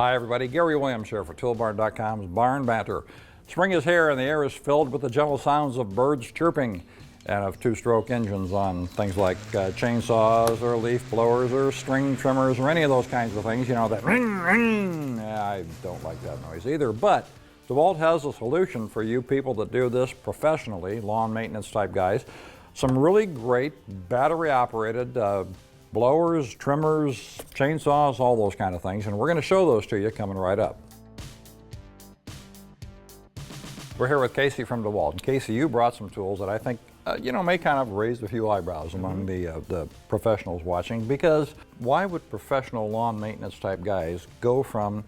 Hi everybody, Gary Williams here for Toolbarn.com's Barn Banter. Spring is here and the air is filled with the gentle sounds of birds chirping and of two-stroke engines on things like chainsaws or leaf blowers or string trimmers or any of those kinds of things. You know, that ring, ring. Yeah, I don't like that noise either, but DeWalt has a solution for you people that do this professionally, lawn maintenance type guys. Some really great battery-operated blowers, trimmers, chainsaws, all those kind of things, and we're going to show those to you coming right up. We're here with Casey from DeWalt. Casey, you brought some tools that I think may kind of raise a few eyebrows among the professionals watching, because why would professional lawn maintenance type guys go from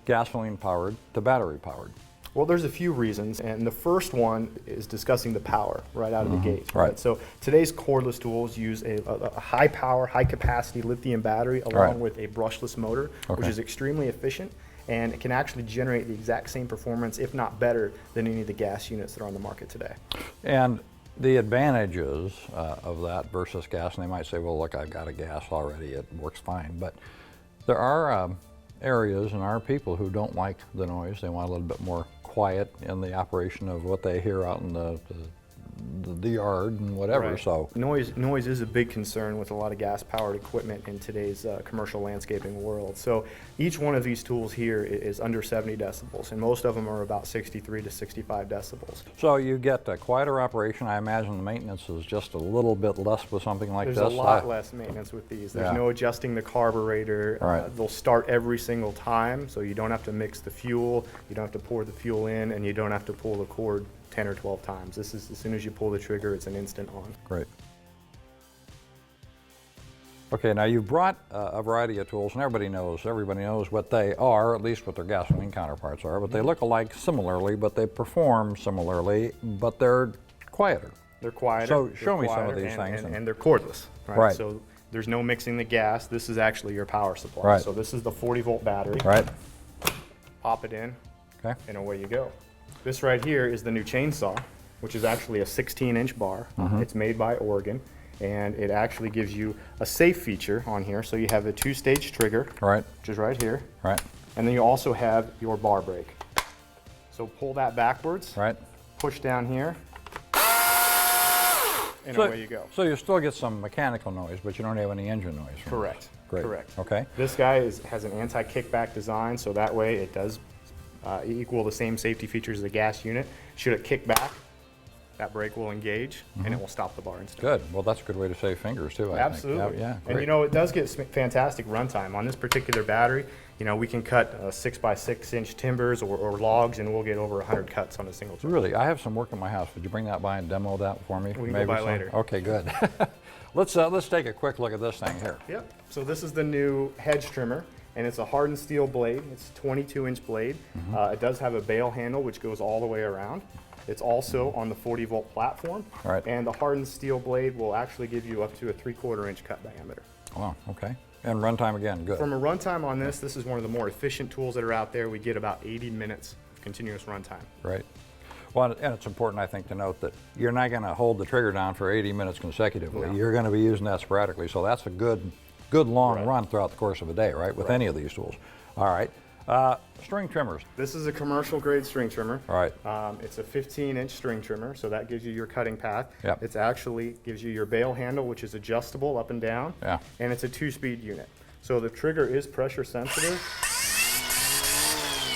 gasoline powered to battery powered? Well, there's a few reasons, and the first one is discussing the power right out of the gate. Right. So today's cordless tools use a high power, high capacity lithium battery along with a brushless motor, which is extremely efficient, and it can actually generate the exact same performance, if not better, than any of the gas units that are on the market today. And the advantages of that versus gas, and they might say, well, look, I've got a gas already, it works fine, but there are areas and are people who don't like the noise. They want a little bit more quiet in the operation of what they hear out in the yard and whatever. Right. So noise is a big concern with a lot of gas-powered equipment in today's commercial landscaping world. So each one of these tools here is under 70 decibels, and most of them are about 63 to 65 decibels. So you get a quieter operation. I imagine the maintenance is just a little bit less with something like There's this. a lot less maintenance with these. There's no adjusting the carburetor. Right. They'll start every single time, so you don't have to mix the fuel, you don't have to pour the fuel in, and you don't have to pull the cord 10 or 12 times. This is, as soon as you pull the trigger, it's an instant on. Great. Okay, now you've brought a variety of tools, and everybody knows what they are, at least what their gasoline counterparts are, but they look alike similarly, but they perform similarly, but they're quieter. They're quieter. So show me some of these things. And they're cordless. Right. So there's no mixing the gas. This is actually your power supply. Right. So this is the 40-volt battery. Right. Pop it in, Okay. and away you go. This right here is the new chainsaw, which is actually a 16-inch bar. It's made by Oregon, and it actually gives you a safe feature on here. So you have a two-stage trigger, Right. which is right here, Right. and then you also have your bar brake. So pull that backwards, Right. push down here, and So, away you go. so you still get some mechanical noise, but you don't have any engine noise. from Correct. this. Great. Correct. Okay. This guy has an anti-kickback design, so that way it does equal the same safety features as a gas unit. Should it kick back, that brake will engage and it will stop the bar instantly. Good. Well, that's a good way to save fingers too, I Absolutely. think. Yeah, and great. it does get fantastic runtime. On this particular battery, we can cut 6x6-inch timbers or logs, and we'll get over 100 cuts on a single trip. Really, I have some work in my house. Would you bring that by and demo that for me? We can go by later. Okay, good. Let's take a quick look at this thing here. Yep. So this is the new hedge trimmer, and it's a hardened steel blade. It's a 22-inch blade. It does have a bail handle which goes all the way around. It's also on the 40-volt platform, Right. and the hardened steel blade will actually give you up to a 3/4-inch cut diameter. Wow. Okay. And runtime again, good. From a runtime on this is one of the more efficient tools that are out there. We get about 80 minutes of continuous runtime. Right. Well, and it's important, I think, to note that you're not going to hold the trigger down for 80 minutes consecutively. No. You're going to be using that sporadically, so that's a good long run throughout the course of a day, right? With any of these tools. All right. String trimmers. This is a commercial grade string trimmer. All right. It's a 15-inch string trimmer, so that gives you your cutting path. Yep. It actually gives you your bail handle, which is adjustable up and down. Yeah. And it's a 2-speed unit. So the trigger is pressure sensitive,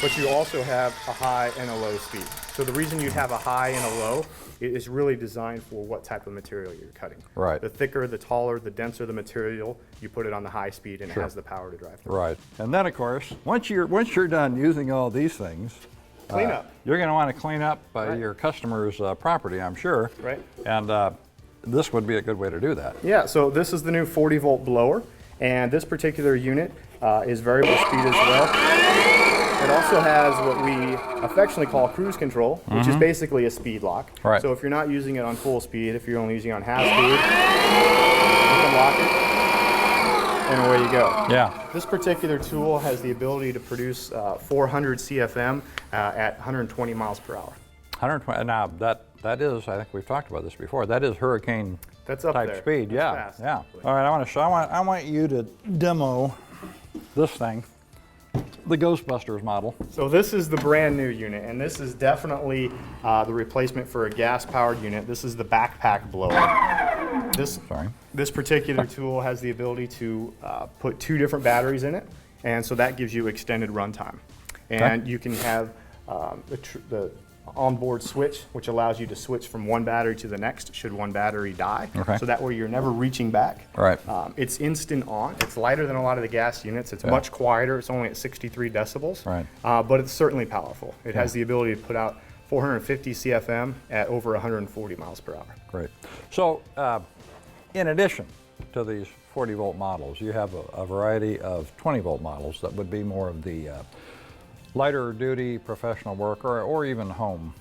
but you also have a high and a low speed. So the reason you have a high and a low is really designed for what type of material you're cutting. Right. The thicker, the taller, the denser the material, you put it on the high speed, and it has the power to drive through. Right. And then, of course, once you're done using all these things, Clean up. you're going to want to clean up your customer's property, I'm sure. Right. And this would be a good way to do that. Yeah, so this is the new 40-volt blower, and this particular unit is variable speed as well. It also has what we affectionately call cruise control, which is basically a speed lock. Right. So if you're not using it on full speed, if you're only using it on half speed, you can lock it, and away you go. Yeah. This particular tool has the ability to produce 400 CFM at 120 miles per hour. 120. Now that is, I think we've talked about this before. That is hurricane That's up type there. speed. That's Yeah. fast, Yeah. actually. All right. I want you to demo this thing. the Ghostbusters model. So this is the brand new unit, and this is definitely the replacement for a gas-powered unit. This is the backpack blower. This particular tool has the ability to put 2 different batteries in it, and so that gives you extended runtime. And you can have the onboard switch, which allows you to switch from one battery to the next should one battery die. So that way you're never reaching back. Right. It's instant on. It's lighter than a lot of the gas units. It's much quieter. It's only at 63 decibels. Right. But it's certainly powerful. It has the ability to put out 450 CFM at over 140 miles per hour. Great. So in addition to these 40-volt models, you have a variety of 20-volt models that would be more of the lighter duty professional work or even home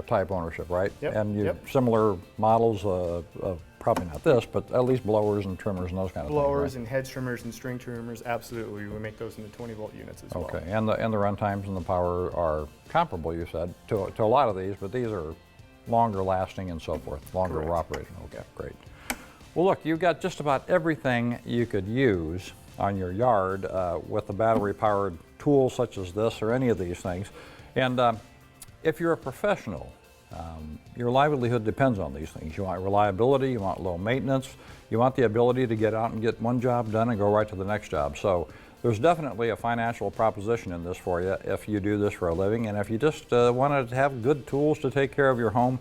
type ownership, right? Yep. And you similar models of probably not this, but at least blowers and trimmers and those kind of Blowers things. Right? and hedge trimmers and string trimmers, absolutely. We make those in the 20-volt units as well. Okay, and the run times and the power are comparable, you said, to a lot of these, but these are longer lasting and so forth, longer operating. Okay, great. Well, look, you've got just about everything you could use on your yard with a battery-powered tool such as this or any of these things. And if you're a professional, your livelihood depends on these things. You want reliability, you want low maintenance, you want the ability to get out and get one job done and go right to the next job. So there's definitely a financial proposition in this for you if you do this for a living. And if you just want to have good tools to take care of your home,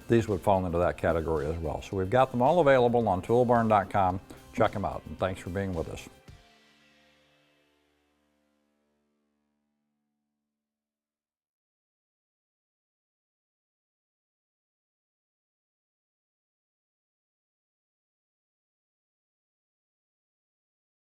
these would fall into that category as well. So we've got them all available on toolbarn.com. Check them out, and thanks for being with us.